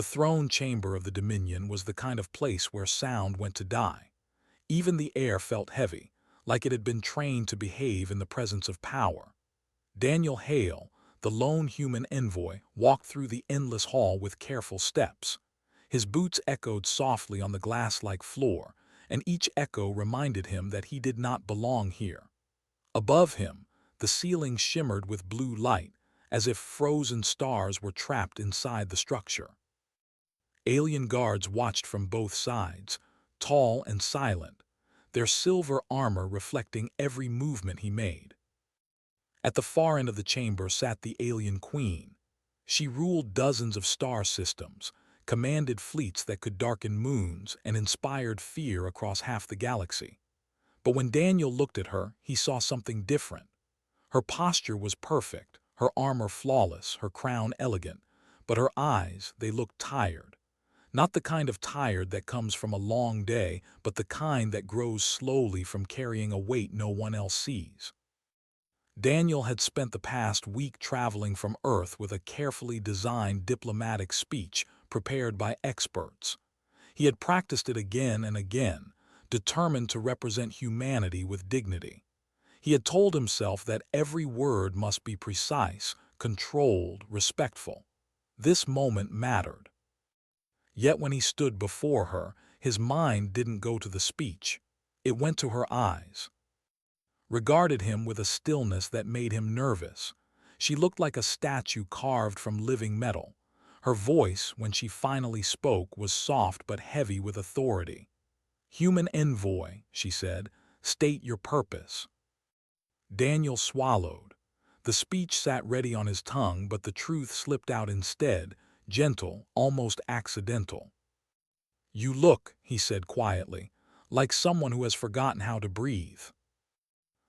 The throne chamber of the Dominion was the kind of place where sound went to die. Even the air felt heavy, like it had been trained to behave in the presence of power. Daniel Hale, the lone human envoy, walked through the endless hall with careful steps. His boots echoed softly on the glass-like floor, and each echo reminded him that he did not belong here. Above him, the ceiling shimmered with blue light, as if frozen stars were trapped inside the structure. Alien guards watched from both sides, tall and silent, their silver armor reflecting every movement he made. At the far end of the chamber sat the alien queen. She ruled dozens of star systems, commanded fleets that could darken moons, and inspired fear across half the galaxy. But when Daniel looked at her, he saw something different. Her posture was perfect, her armor flawless, her crown elegant, but her eyes, they looked tired. Not the kind of tired that comes from a long day, but the kind that grows slowly from carrying a weight no one else sees. Daniel had spent the past week traveling from Earth with a carefully designed diplomatic speech prepared by experts. He had practiced it again and again, determined to represent humanity with dignity. He had told himself that every word must be precise, controlled, respectful. This moment mattered. Yet when he stood before her, his mind didn't go to the speech. It went to her eyes. Regarded him with a stillness that made him nervous. She looked like a statue carved from living metal. Her voice, when she finally spoke, was soft but heavy with authority. "Human envoy," she said, "state your purpose." Daniel swallowed. The speech sat ready on his tongue, but the truth slipped out instead, gentle, almost accidental. "You look," he said quietly, "like someone who has forgotten how to breathe."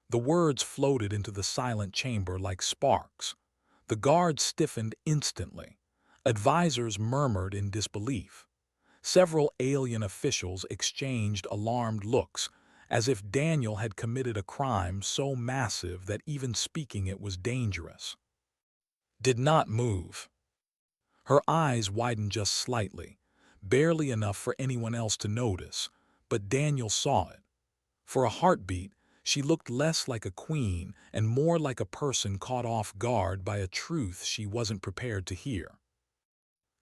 The words floated into the silent chamber like sparks. The guards stiffened instantly. Advisors murmured in disbelief. Several alien officials exchanged alarmed looks, as if Daniel had committed a crime so massive that even speaking it was dangerous. Did not move. Her eyes widened just slightly, barely enough for anyone else to notice, but Daniel saw it. For a heartbeat, she looked less like a queen and more like a person caught off guard by a truth she wasn't prepared to hear.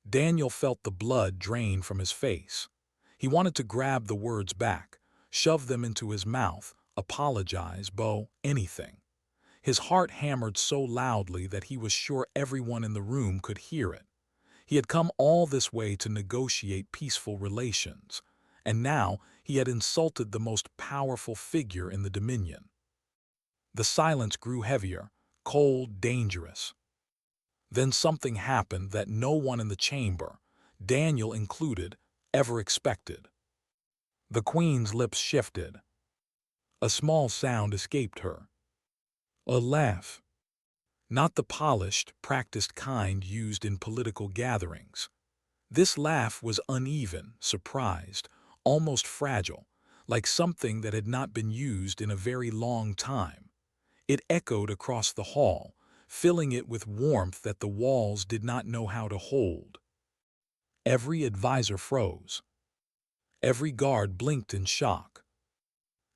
Daniel felt the blood drain from his face. He wanted to grab the words back, shove them into his mouth, apologize, anything. His heart hammered so loudly that he was sure everyone in the room could hear it. He had come all this way to negotiate peaceful relations, and now he had insulted the most powerful figure in the Dominion. The silence grew heavier, cold, dangerous. Then something happened that no one in the chamber, Daniel included, ever expected. The queen's lips shifted. A small sound escaped her. A laugh. Not the polished, practiced kind used in political gatherings. This laugh was uneven, surprised, almost fragile, like something that had not been used in a very long time. It echoed across the hall, filling it with warmth that the walls did not know how to hold. Every advisor froze. Every guard blinked in shock.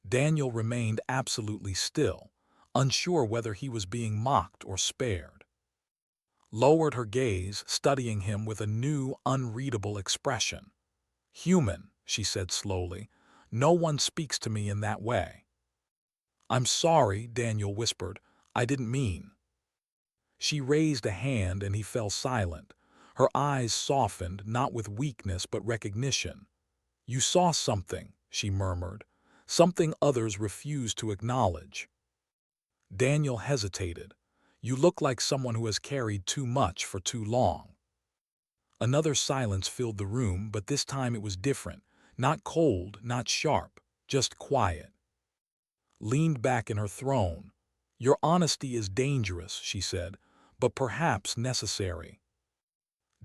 Daniel remained absolutely still, unsure whether he was being mocked or spared. Lowered her gaze, studying him with a new, unreadable expression. "Human," she said slowly, "no one speaks to me in that way." "I'm sorry," Daniel whispered. "I didn't mean." She raised a hand and he fell silent. Her eyes softened, not with weakness but recognition. "You saw something," she murmured, "something others refused to acknowledge." Daniel hesitated. "You look like someone who has carried too much for too long." Another silence filled the room, but this time it was different. Not cold, not sharp, just quiet. Leaned back in her throne. "Your honesty is dangerous," she said, "but perhaps necessary."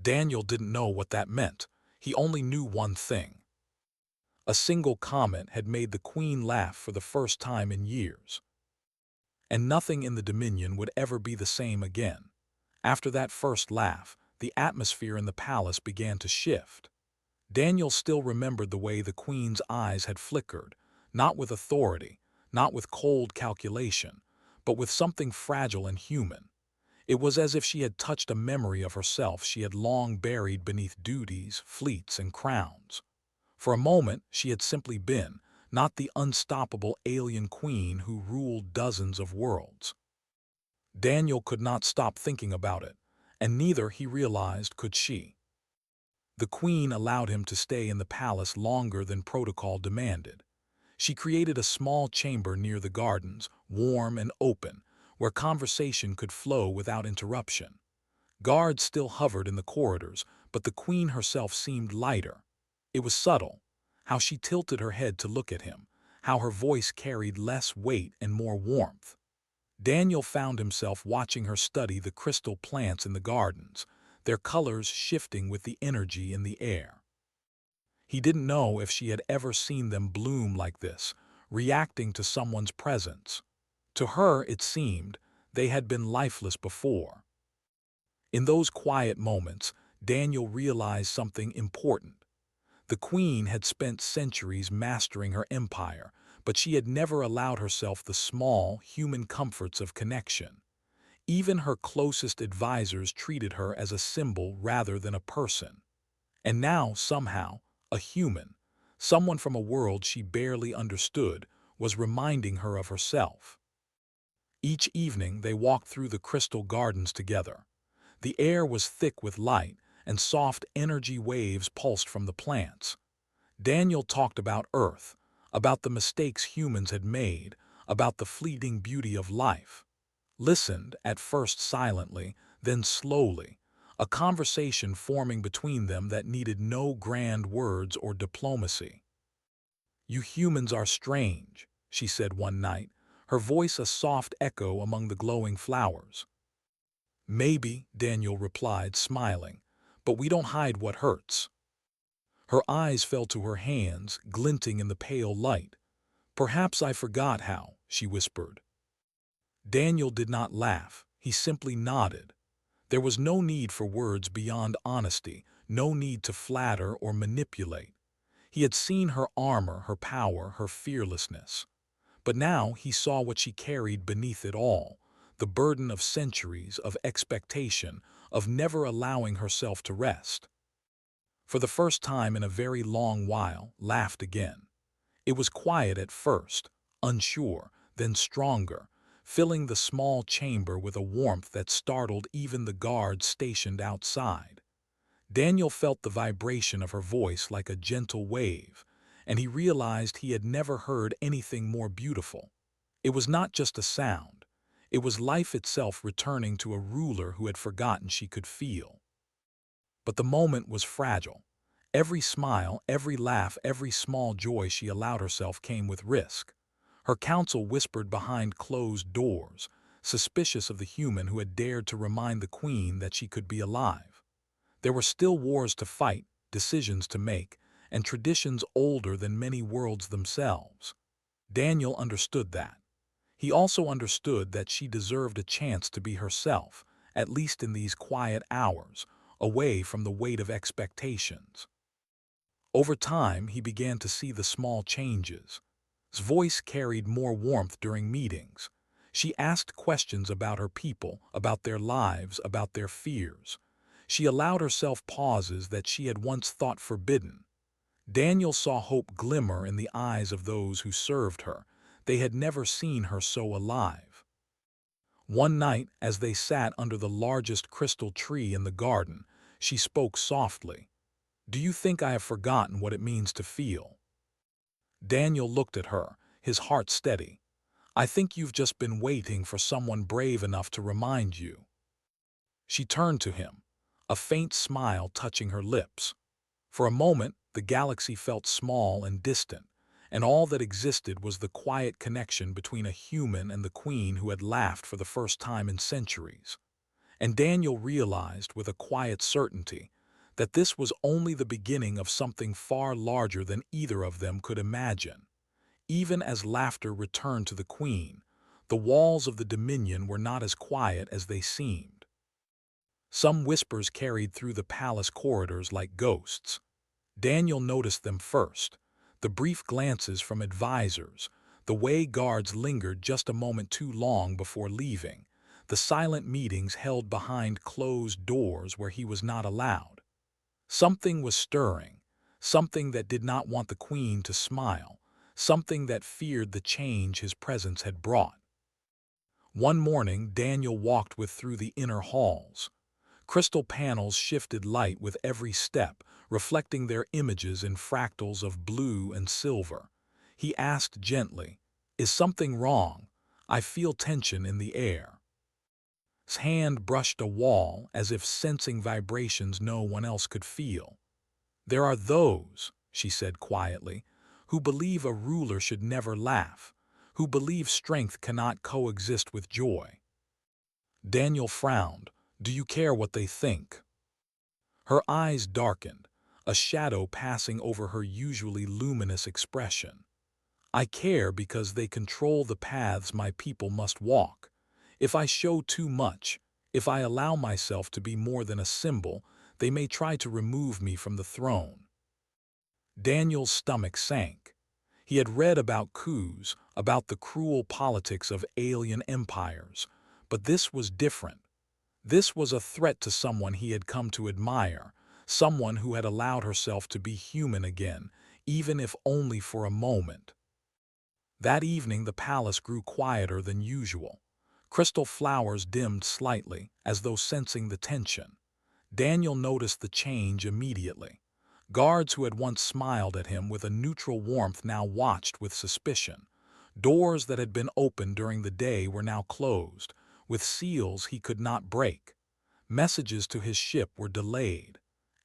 Daniel didn't know what that meant. He only knew one thing. A single comment had made the queen laugh for the first time in years. And nothing in the Dominion would ever be the same again. After that first laugh, the atmosphere in the palace began to shift. Daniel still remembered the way the queen's eyes had flickered, not with authority, not with cold calculation, but with something fragile and human. It was as if she had touched a memory of herself she had long buried beneath duties, fleets, and crowns. For a moment, she had simply been, not the unstoppable alien queen who ruled dozens of worlds. Daniel could not stop thinking about it, and neither, he realized, could she. The queen allowed him to stay in the palace longer than protocol demanded. She created a small chamber near the gardens, warm and open, where conversation could flow without interruption. Guards still hovered in the corridors, but the queen herself seemed lighter. It was subtle, how she tilted her head to look at him, how her voice carried less weight and more warmth. Daniel found himself watching her study the crystal plants in the gardens, their colors shifting with the energy in the air. He didn't know if she had ever seen them bloom like this, reacting to someone's presence. To her, it seemed, they had been lifeless before. In those quiet moments, Daniel realized something important. The queen had spent centuries mastering her empire, but she had never allowed herself the small, human comforts of connection. Even her closest advisors treated her as a symbol rather than a person. And now, somehow, a human, someone from a world she barely understood, was reminding her of herself. Each evening they walked through the crystal gardens together. The air was thick with light, and soft energy waves pulsed from the plants. Daniel talked about Earth, about the mistakes humans had made, about the fleeting beauty of life. Listened, at first silently, then slowly, a conversation forming between them that needed no grand words or diplomacy. "You humans are strange," she said one night, her voice a soft echo among the glowing flowers. "Maybe," Daniel replied, smiling, "but we don't hide what hurts." Her eyes fell to her hands, glinting in the pale light. "Perhaps I forgot how," she whispered. Daniel did not laugh, he simply nodded. There was no need for words beyond honesty, no need to flatter or manipulate. He had seen her armor, her power, her fearlessness. But now he saw what she carried beneath it all, the burden of centuries, of expectation, of never allowing herself to rest. For the first time in a very long while, laughed again. It was quiet at first, unsure, then stronger, filling the small chamber with a warmth that startled even the guards stationed outside. Daniel felt the vibration of her voice like a gentle wave, and he realized he had never heard anything more beautiful. It was not just a sound. It was life itself returning to a ruler who had forgotten she could feel. But the moment was fragile. Every smile, every laugh, every small joy she allowed herself came with risk. Her counsel whispered behind closed doors, suspicious of the human who had dared to remind the queen that she could be alive. There were still wars to fight, decisions to make, and traditions older than many worlds themselves. Daniel understood that. He also understood that she deserved a chance to be herself, at least in these quiet hours, away from the weight of expectations. Over time, he began to see the small changes. His voice carried more warmth during meetings. She asked questions about her people, about their lives, about their fears. She allowed herself pauses that she had once thought forbidden. Daniel saw hope glimmer in the eyes of those who served her. They had never seen her so alive. One night, as they sat under the largest crystal tree in the garden, she spoke softly. "Do you think I have forgotten what it means to feel?" Daniel looked at her, his heart steady. "I think you've just been waiting for someone brave enough to remind you." She turned to him, a faint smile touching her lips. For a moment, the galaxy felt small and distant, and all that existed was the quiet connection between a human and the queen who had laughed for the first time in centuries. And Daniel realized with a quiet certainty that this was only the beginning of something far larger than either of them could imagine. Even as laughter returned to the queen, the walls of the dominion were not as quiet as they seemed. Some whispers carried through the palace corridors like ghosts. Daniel noticed them first, the brief glances from advisors, the way guards lingered just a moment too long before leaving, the silent meetings held behind closed doors where he was not allowed. Something was stirring, something that did not want the queen to smile, something that feared the change his presence had brought. One morning, Daniel walked through the inner halls. Crystal panels shifted light with every step, reflecting their images in fractals of blue and silver. He asked gently, "Is something wrong? I feel tension in the air." His hand brushed a wall as if sensing vibrations no one else could feel. "There are those," she said quietly, "who believe a ruler should never laugh, who believe strength cannot coexist with joy." Daniel frowned. "Do you care what they think?" Her eyes darkened, a shadow passing over her usually luminous expression. "I care because they control the paths my people must walk. If I show too much, if I allow myself to be more than a symbol, they may try to remove me from the throne." Daniel's stomach sank. He had read about coups, about the cruel politics of alien empires, but this was different. This was a threat to someone he had come to admire, someone who had allowed herself to be human again, even if only for a moment. That evening the palace grew quieter than usual. Crystal flowers dimmed slightly, as though sensing the tension. Daniel noticed the change immediately. Guards who had once smiled at him with a neutral warmth now watched with suspicion. Doors that had been opened during the day were now closed, with seals he could not break. Messages to his ship were delayed.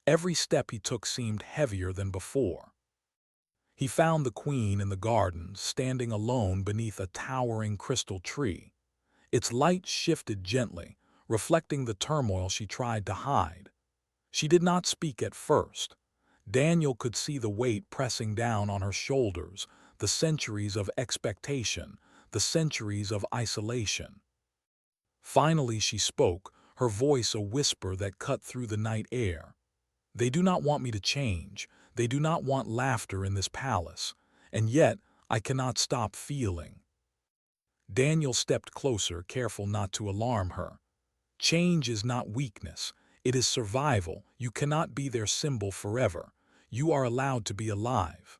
Every step he took seemed heavier than before. He found the queen in the gardens, standing alone beneath a towering crystal tree. Its light shifted gently, reflecting the turmoil she tried to hide. She did not speak at first. Daniel could see the weight pressing down on her shoulders, the centuries of expectation, the centuries of isolation. Finally she spoke, her voice a whisper that cut through the night air. "They do not want me to change. They do not want laughter in this palace. And yet, I cannot stop feeling." Daniel stepped closer, careful not to alarm her. "Change is not weakness. It is survival. You cannot be their symbol forever. You are allowed to be alive."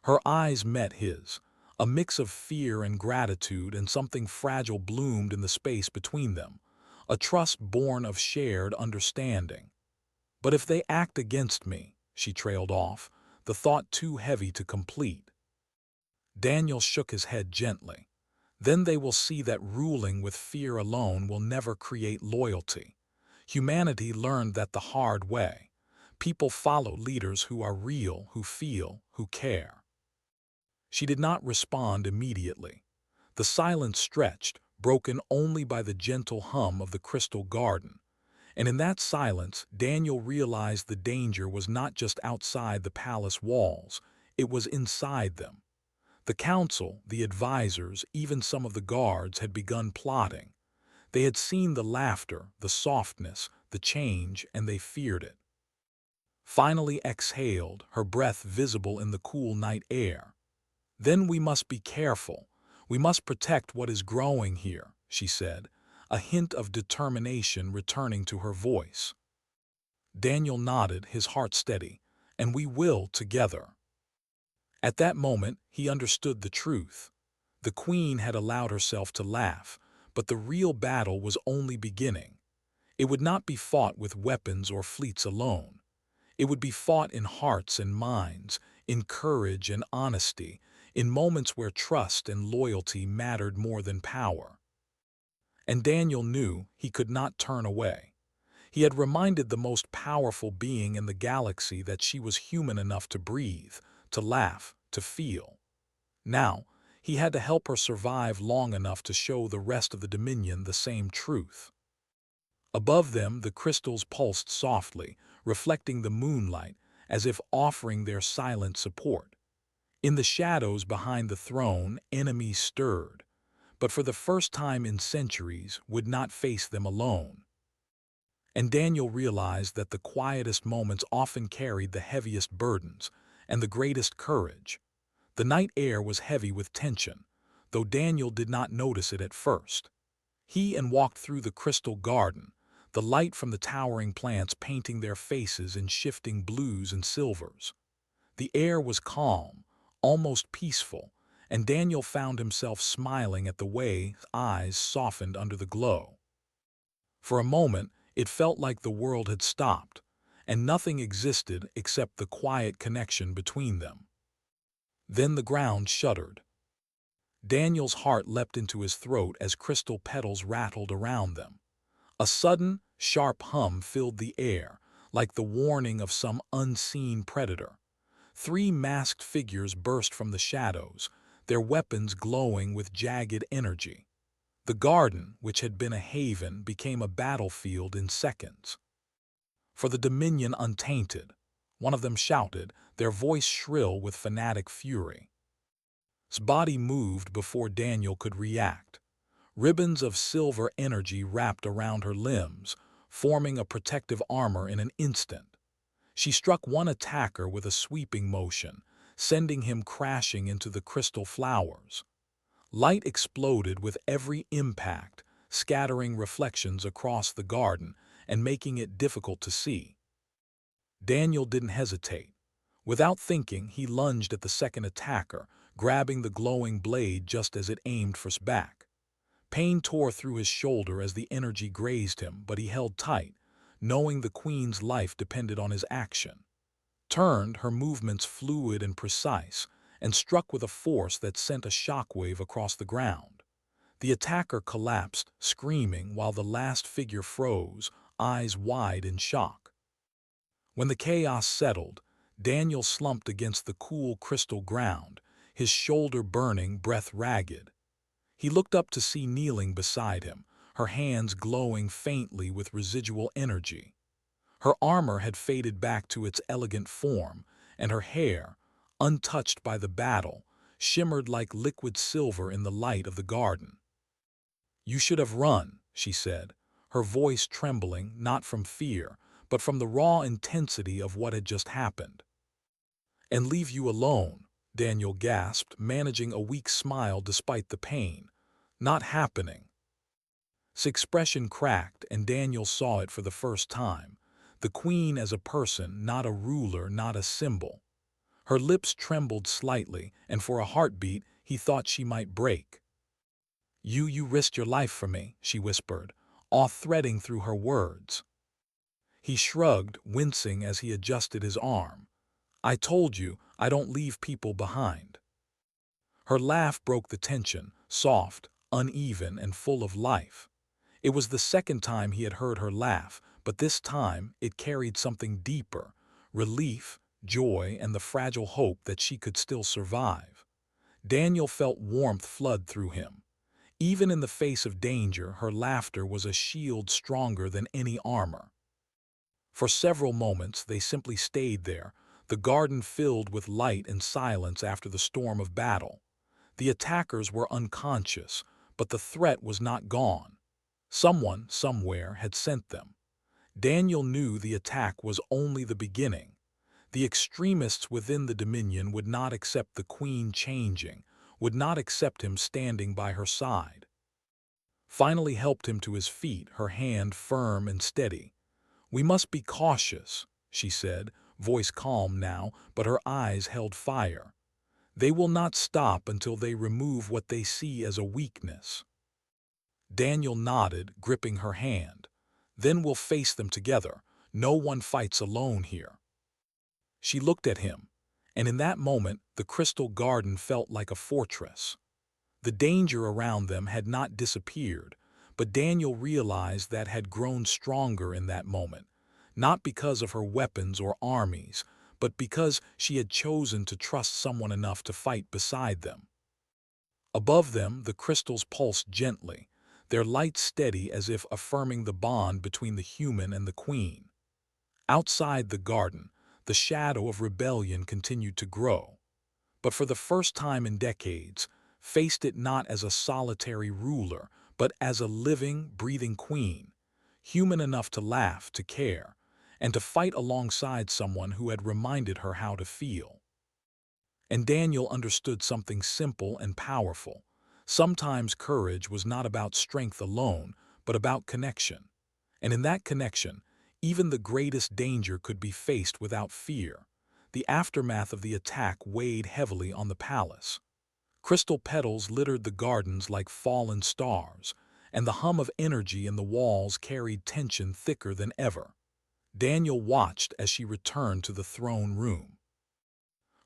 Her eyes met his. A mix of fear and gratitude, and something fragile bloomed in the space between them. A trust born of shared understanding. "But if they act against me," she trailed off, the thought too heavy to complete. Daniel shook his head gently. "Then they will see that ruling with fear alone will never create loyalty. Humanity learned that the hard way. People follow leaders who are real, who feel, who care." She did not respond immediately. The silence stretched, broken only by the gentle hum of the crystal garden. And in that silence, Daniel realized the danger was not just outside the palace walls, it was inside them. The council, the advisors, even some of the guards had begun plotting. They had seen the laughter, the softness, the change, and they feared it. Finally exhaled, her breath visible in the cool night air. "Then we must be careful. We must protect what is growing here," she said, a hint of determination returning to her voice. Daniel nodded, his heart steady. "And we will together." At that moment, he understood the truth. The queen had allowed herself to laugh, but the real battle was only beginning. It would not be fought with weapons or fleets alone. It would be fought in hearts and minds, in courage and honesty, in moments where trust and loyalty mattered more than power. And Daniel knew he could not turn away. He had reminded the most powerful being in the galaxy that she was human enough to breathe, to laugh, to feel. Now, he had to help her survive long enough to show the rest of the Dominion the same truth. Above them, the crystals pulsed softly, reflecting the moonlight, as if offering their silent support. In the shadows behind the throne, enemies stirred, but for the first time in centuries would not face them alone. And Daniel realized that the quietest moments often carried the heaviest burdens and the greatest courage. The night air was heavy with tension, though Daniel did not notice it at first. He walked through the crystal garden, the light from the towering plants painting their faces in shifting blues and silvers. The air was calm, almost peaceful, and Daniel found himself smiling at the way his eyes softened under the glow. For a moment, it felt like the world had stopped, and nothing existed except the quiet connection between them. Then the ground shuddered. Daniel's heart leapt into his throat as crystal petals rattled around them. A sudden, sharp hum filled the air, like the warning of some unseen predator. Three masked figures burst from the shadows, their weapons glowing with jagged energy. The garden, which had been a haven, became a battlefield in seconds. "For the Dominion untainted," one of them shouted, their voice shrill with fanatic fury. His body moved before Daniel could react. Ribbons of silver energy wrapped around her limbs, forming a protective armor in an instant. She struck one attacker with a sweeping motion, sending him crashing into the crystal flowers. Light exploded with every impact, scattering reflections across the garden and making it difficult to see. Daniel didn't hesitate. Without thinking, he lunged at the second attacker, grabbing the glowing blade just as it aimed for his back. Pain tore through his shoulder as the energy grazed him, but he held tight, knowing the queen's life depended on his action. Turned, her movements fluid and precise, and struck with a force that sent a shockwave across the ground. The attacker collapsed, screaming, while the last figure froze, eyes wide in shock. When the chaos settled, Daniel slumped against the cool crystal ground, his shoulder burning, breath ragged. He looked up to see kneeling beside him, her hands glowing faintly with residual energy. Her armor had faded back to its elegant form, and her hair, untouched by the battle, shimmered like liquid silver in the light of the garden. "You should have run," she said, her voice trembling not from fear, but from the raw intensity of what had just happened. "And leave you alone," Daniel gasped, managing a weak smile despite the pain. "Not happening." His expression cracked, and Daniel saw it for the first time. The queen as a person, not a ruler, not a symbol. Her lips trembled slightly, and for a heartbeat he thought she might break. You risked your life for me," she whispered, awe threading through her words. He shrugged, wincing as he adjusted his arm. "I told you, I don't leave people behind." Her laugh broke the tension, soft, uneven, and full of life. It was the second time he had heard her laugh, but this time it carried something deeper, relief, joy, and the fragile hope that she could still survive. Daniel felt warmth flood through him. Even in the face of danger, her laughter was a shield stronger than any armor. For several moments they simply stayed there, the garden filled with light and silence after the storm of battle. The attackers were unconscious, but the threat was not gone. Someone, somewhere, had sent them. Daniel knew the attack was only the beginning. The extremists within the Dominion would not accept the Queen changing, would not accept him standing by her side. Finally helped him to his feet, her hand firm and steady. "We must be cautious," she said, voice calm now, but her eyes held fire. "They will not stop until they remove what they see as a weakness." Daniel nodded, gripping her hand. "Then we'll face them together. No one fights alone here." She looked at him, and in that moment the crystal garden felt like a fortress. The danger around them had not disappeared, but Daniel realized that had grown stronger in that moment, not because of her weapons or armies, but because she had chosen to trust someone enough to fight beside them. Above them, the crystals pulsed gently, their light steady as if affirming the bond between the human and the queen. Outside the garden, the shadow of rebellion continued to grow, but for the first time in decades, faced it not as a solitary ruler, but as a living, breathing queen. human enough to laugh, to care, and to fight alongside someone who had reminded her how to feel. And Daniel understood something simple and powerful. Sometimes courage was not about strength alone, but about connection. And in that connection, even the greatest danger could be faced without fear. The aftermath of the attack weighed heavily on the palace. Crystal petals littered the gardens like fallen stars, and the hum of energy in the walls carried tension thicker than ever. Daniel watched as she returned to the throne room.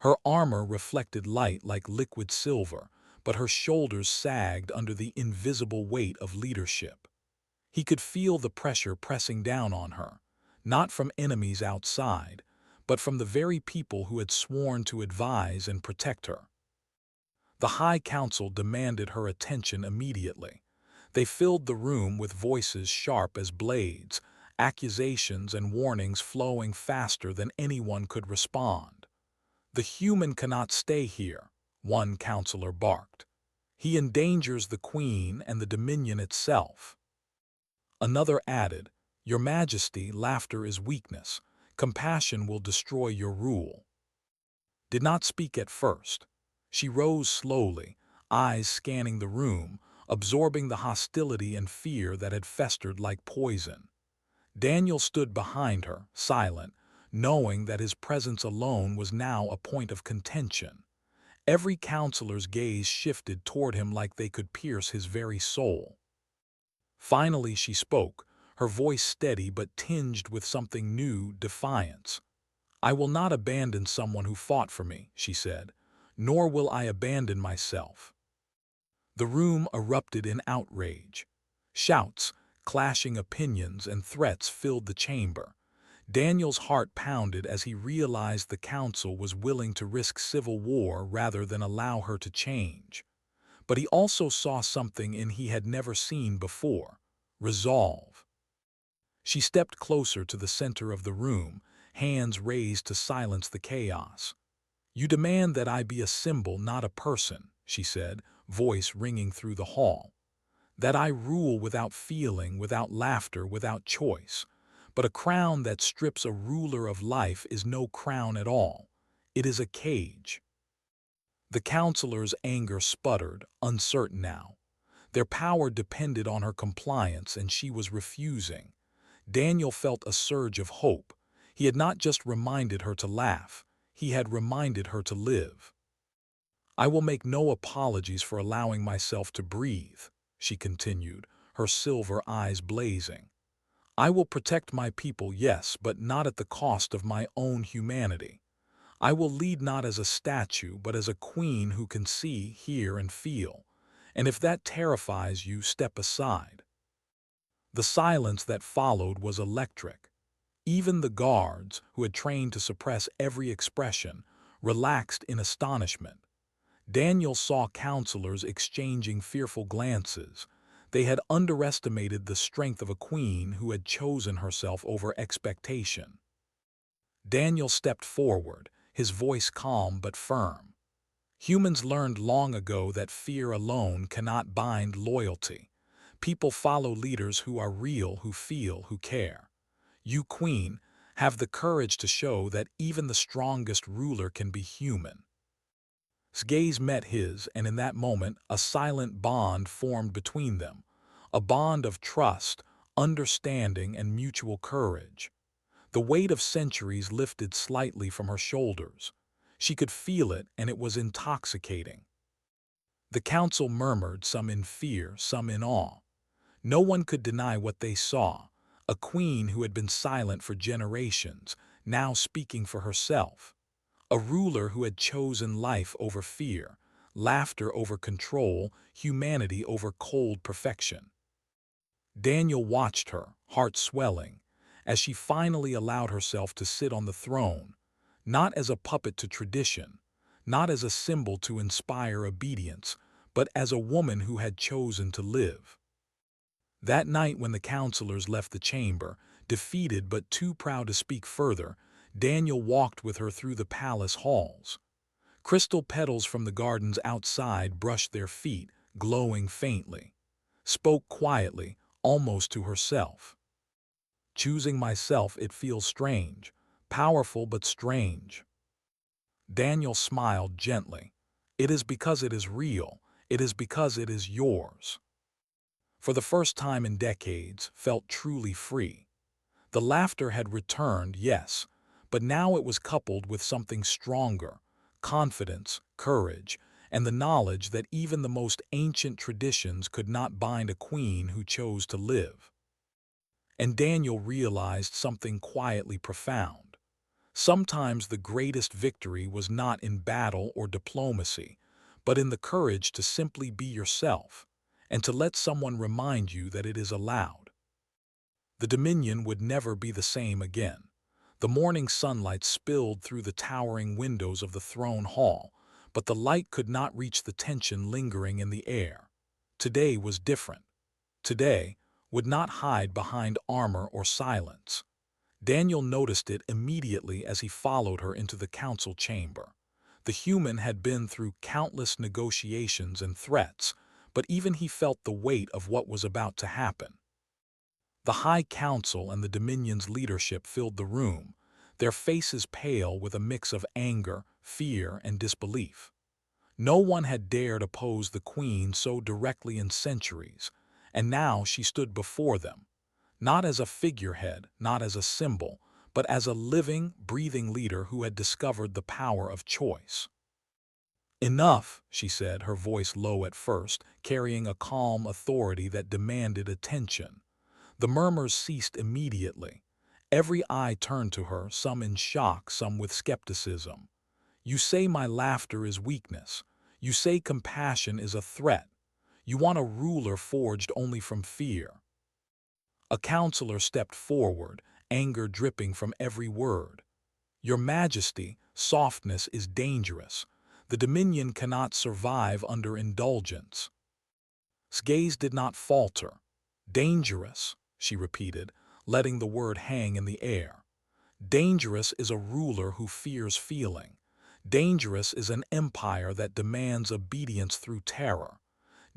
Her armor reflected light like liquid silver, but her shoulders sagged under the invisible weight of leadership. He could feel the pressure pressing down on her, not from enemies outside, but from the very people who had sworn to advise and protect her. The High Council demanded her attention immediately. They filled the room with voices sharp as blades, accusations and warnings flowing faster than anyone could respond. "The human cannot stay here," one counselor barked. "He endangers the Queen and the Dominion itself." Another added, "Your Majesty, laughter is weakness. Compassion will destroy your rule." Did not speak at first. She rose slowly, eyes scanning the room, absorbing the hostility and fear that had festered like poison. Daniel stood behind her, silent, knowing that his presence alone was now a point of contention. Every counselor's gaze shifted toward him like they could pierce his very soul. Finally she spoke, her voice steady but tinged with something new, defiance. "I will not abandon someone who fought for me," she said, "nor will I abandon myself." The room erupted in outrage. Shouts, clashing opinions, and threats filled the chamber. Daniel's heart pounded as he realized the council was willing to risk civil war rather than allow her to change. But he also saw something in he had never seen before: resolve. She stepped closer to the center of the room, hands raised to silence the chaos. "You demand that I be a symbol, not a person," she said, voice ringing through the hall. "That I rule without feeling, without laughter, without choice. But a crown that strips a ruler of life is no crown at all. It is a cage." The counselor's anger sputtered, uncertain now. Their power depended on her compliance, and she was refusing. Daniel felt a surge of hope. He had not just reminded her to laugh, he had reminded her to live. "I will make no apologies for allowing myself to breathe," she continued, her silver eyes blazing. "I will protect my people, yes, but not at the cost of my own humanity. I will lead not as a statue, but as a queen who can see, hear, and feel. And if that terrifies you, step aside." The silence that followed was electric. Even the guards, who had trained to suppress every expression, relaxed in astonishment. Daniel saw counselors exchanging fearful glances. They had underestimated the strength of a queen who had chosen herself over expectation. Daniel stepped forward, his voice calm but firm. "Humans learned long ago that fear alone cannot bind loyalty. People follow leaders who are real, who feel, who care. You, Queen, have the courage to show that even the strongest ruler can be human." His gaze met his, and in that moment a silent bond formed between them, a bond of trust, understanding, and mutual courage. The weight of centuries lifted slightly from her shoulders. She could feel it, and it was intoxicating. The council murmured, some in fear, some in awe. No one could deny what they saw: a queen who had been silent for generations, now speaking for herself. A ruler who had chosen life over fear, laughter over control, humanity over cold perfection. Daniel watched her, heart swelling, as she finally allowed herself to sit on the throne, not as a puppet to tradition, not as a symbol to inspire obedience, but as a woman who had chosen to live. That night when the counselors left the chamber, defeated but too proud to speak further, Daniel walked with her through the palace halls. Crystal petals from the gardens outside brushed their feet, glowing faintly. Spoke quietly, almost to herself. Choosing myself, it feels strange. Powerful but strange. Daniel smiled gently. It is because it is real. It is because it is yours. For the first time in decades, felt truly free. The laughter had returned, yes, but now it was coupled with something stronger: confidence, courage, and the knowledge that even the most ancient traditions could not bind a queen who chose to live. And Daniel realized something quietly profound. Sometimes the greatest victory was not in battle or diplomacy, but in the courage to simply be yourself, and to let someone remind you that it is allowed. The Dominion would never be the same again. The morning sunlight spilled through the towering windows of the throne hall, but the light could not reach the tension lingering in the air. Today was different. Today would not hide behind armor or silence. Daniel noticed it immediately as he followed her into the council chamber. The human had been through countless negotiations and threats, but even he felt the weight of what was about to happen. The High Council and the Dominion's leadership filled the room, their faces pale with a mix of anger, fear, and disbelief. No one had dared oppose the Queen so directly in centuries, and now she stood before them, not as a figurehead, not as a symbol, but as a living, breathing leader who had discovered the power of choice. "Enough," she said, her voice low at first, carrying a calm authority that demanded attention. The murmurs ceased immediately. Every eye turned to her, some in shock, some with skepticism. "You say my laughter is weakness. You say compassion is a threat. You want a ruler forged only from fear." A counselor stepped forward, anger dripping from every word. "Your Majesty, softness is dangerous. The Dominion cannot survive under indulgence." His gaze did not falter. "Dangerous," she repeated, letting the word hang in the air. "Dangerous is a ruler who fears feeling. Dangerous is an empire that demands obedience through terror.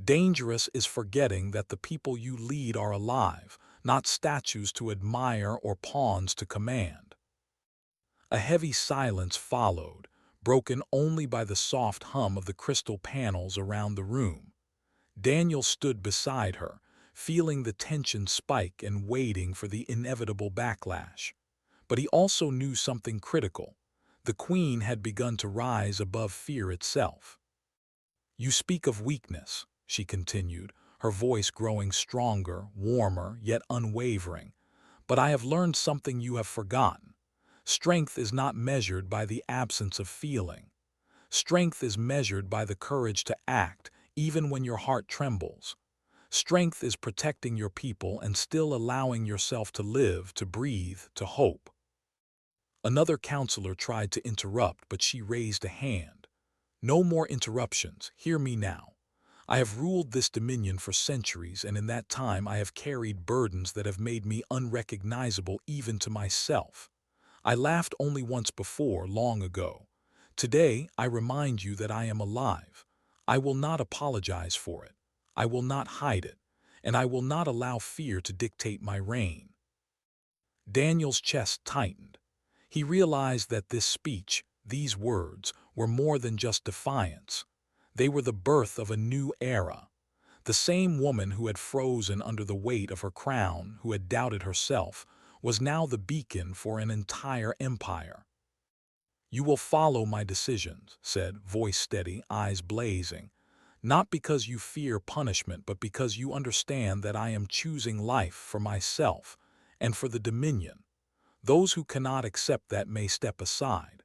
Dangerous is forgetting that the people you lead are alive, not statues to admire or pawns to command." A heavy silence followed, broken only by the soft hum of the crystal panels around the room. Daniel stood beside her, feeling the tension spike and waiting for the inevitable backlash. But he also knew something critical. The Queen had begun to rise above fear itself. "You speak of weakness," she continued, her voice growing stronger, warmer, yet unwavering. "But I have learned something you have forgotten. Strength is not measured by the absence of feeling. Strength is measured by the courage to act, even when your heart trembles. Strength is protecting your people and still allowing yourself to live, to breathe, to hope." Another counselor tried to interrupt, but she raised a hand. "No more interruptions. Hear me now. I have ruled this dominion for centuries, and in that time I have carried burdens that have made me unrecognizable even to myself. I laughed only once before, long ago. Today, I remind you that I am alive. I will not apologize for it. I will not hide it, and I will not allow fear to dictate my reign." Daniel's chest tightened. He realized that this speech, these words, were more than just defiance. They were the birth of a new era. The same woman who had frozen under the weight of her crown, who had doubted herself, was now the beacon for an entire empire. "You will follow my decisions," said, voice steady, eyes blazing. "Not because you fear punishment, but because you understand that I am choosing life for myself and for the Dominion. Those who cannot accept that may step aside.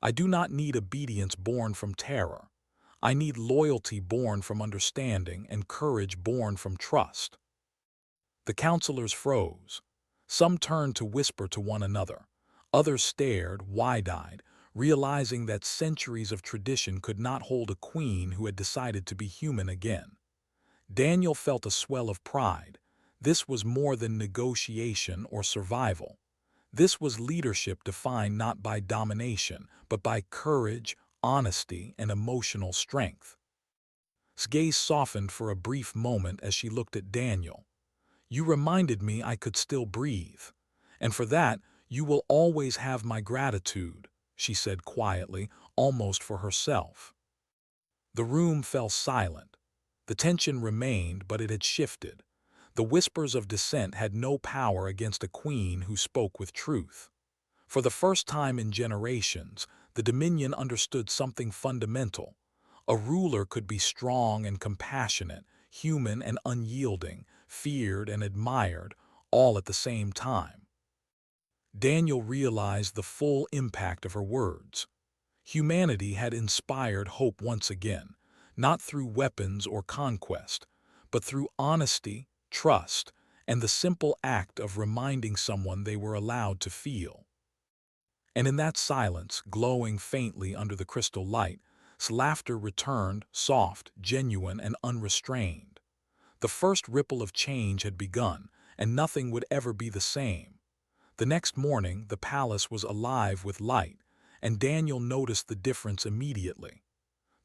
I do not need obedience born from terror. I need loyalty born from understanding and courage born from trust." The counselors froze. Some turned to whisper to one another. Others stared, wide-eyed, realizing that centuries of tradition could not hold a queen who had decided to be human again. Daniel felt a swell of pride. This was more than negotiation or survival. This was leadership defined not by domination, but by courage, honesty, and emotional strength. His gaze softened for a brief moment as she looked at Daniel. "You reminded me I could still breathe. And for that, you will always have my gratitude, she said quietly, almost for herself. The room fell silent. The tension remained, but it had shifted. The whispers of dissent had no power against a queen who spoke with truth. For the first time in generations, the Dominion understood something fundamental. A ruler could be strong and compassionate, human and unyielding, feared and admired, all at the same time. Daniel realized the full impact of her words. Humanity had inspired hope once again, not through weapons or conquest, but through honesty, trust, and the simple act of reminding someone they were allowed to feel. And in that silence, glowing faintly under the crystal light, laughter returned, soft, genuine, and unrestrained. The first ripple of change had begun, and nothing would ever be the same. The next morning, the palace was alive with light, and Daniel noticed the difference immediately.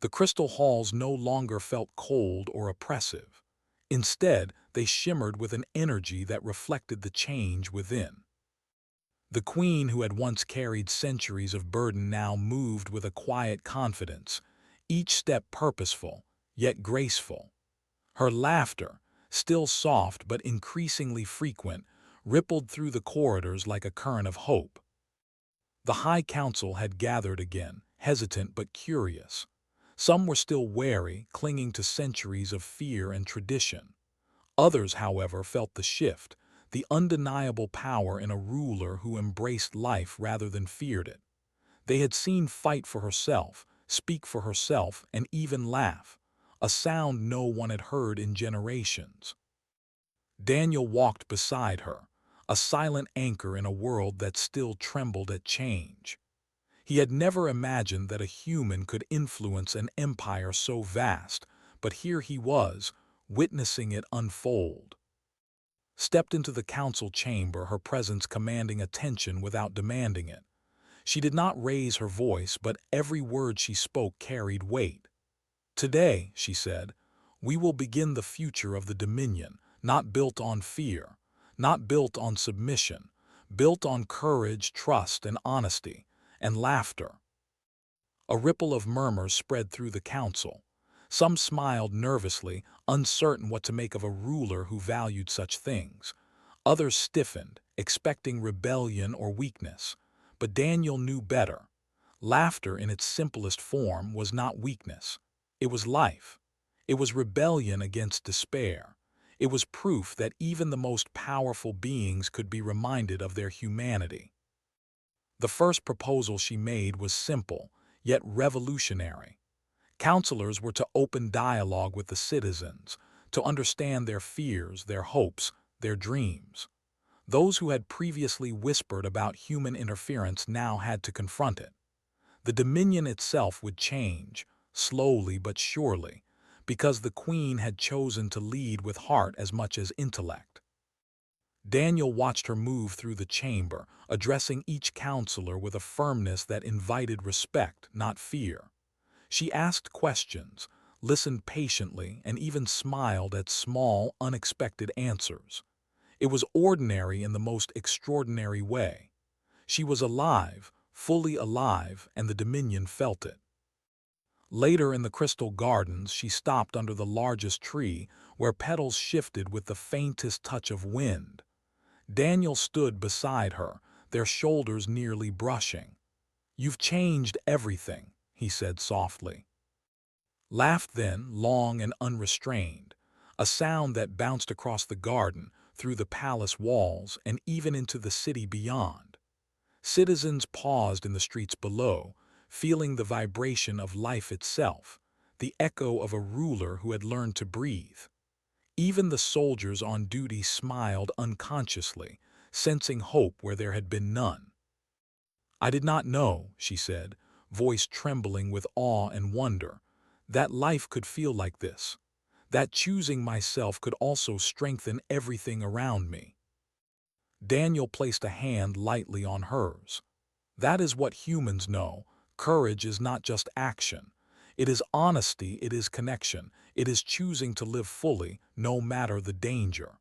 The crystal halls no longer felt cold or oppressive. Instead, they shimmered with an energy that reflected the change within. The queen who had once carried centuries of burden now moved with a quiet confidence, each step purposeful, yet graceful. Her laughter, still soft but increasingly frequent, rippled through the corridors like a current of hope. The High Council had gathered again, hesitant but curious. Some were still wary, clinging to centuries of fear and tradition. Others, however, felt the shift, the undeniable power in a ruler who embraced life rather than feared it. They had seen fight for herself, speak for herself, and even laugh, a sound no one had heard in generations. Daniel walked beside her, a silent anchor in a world that still trembled at change. He had never imagined that a human could influence an empire so vast, but here he was, witnessing it unfold. Stepped into the council chamber, her presence commanding attention without demanding it. She did not raise her voice, but every word she spoke carried weight. "Today," she said, "we will begin the future of the Dominion, not built on fear, not built on submission, built on courage, trust, and honesty, and laughter." A ripple of murmurs spread through the council. Some smiled nervously, uncertain what to make of a ruler who valued such things. Others stiffened, expecting rebellion or weakness. But Daniel knew better. Laughter in its simplest form was not weakness. It was life. It was rebellion against despair. It was proof that even the most powerful beings could be reminded of their humanity. The first proposal she made was simple, yet revolutionary. Counselors were to open dialogue with the citizens, to understand their fears, their hopes, their dreams. Those who had previously whispered about human interference now had to confront it. The Dominion itself would change, slowly but surely, because the Queen had chosen to lead with heart as much as intellect. Daniel watched her move through the chamber, addressing each counselor with a firmness that invited respect, not fear. She asked questions, listened patiently, and even smiled at small, unexpected answers. It was ordinary in the most extraordinary way. She was alive, fully alive, and the Dominion felt it. Later in the Crystal Gardens, she stopped under the largest tree, where petals shifted with the faintest touch of wind. Daniel stood beside her, their shoulders nearly brushing. "You've changed everything," he said softly. Laughed then, long and unrestrained, a sound that bounced across the garden, through the palace walls, and even into the city beyond. Citizens paused in the streets below, feeling the vibration of life itself, the echo of a ruler who had learned to breathe. Even the soldiers on duty smiled unconsciously, sensing hope where there had been none. "I did not know," she said, voice trembling with awe and wonder, "that life could feel like this, that choosing myself could also strengthen everything around me." Daniel placed a hand lightly on hers. "That is what humans know. Courage is not just action. It is honesty, it is connection, it is choosing to live fully, no matter the danger."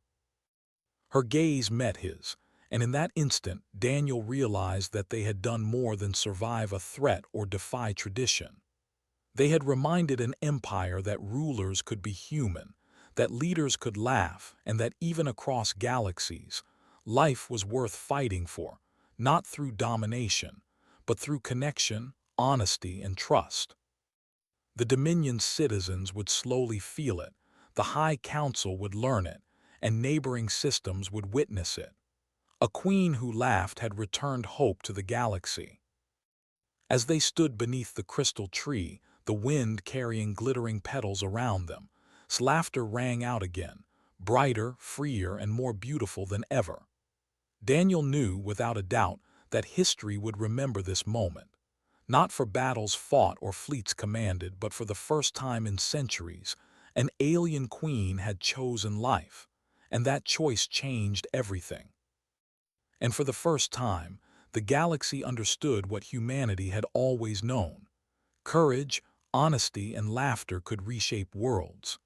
Her gaze met his, And in that instant, Daniel realized that they had done more than survive a threat or defy tradition. They had reminded an empire that rulers could be human, that leaders could laugh, and that even across galaxies, life was worth fighting for, not through domination, but through connection, honesty, and trust. The Dominion's citizens would slowly feel it, the High Council would learn it, and neighboring systems would witness it. A queen who laughed had returned hope to the galaxy. As they stood beneath the crystal tree, the wind carrying glittering petals around them, laughter rang out again, brighter, freer, and more beautiful than ever. Daniel knew, without a doubt, that history would remember this moment, not for battles fought or fleets commanded, but for the first time in centuries, an alien queen had chosen life, and that choice changed everything. And for the first time, the galaxy understood what humanity had always known. Courage, honesty, and laughter could reshape worlds.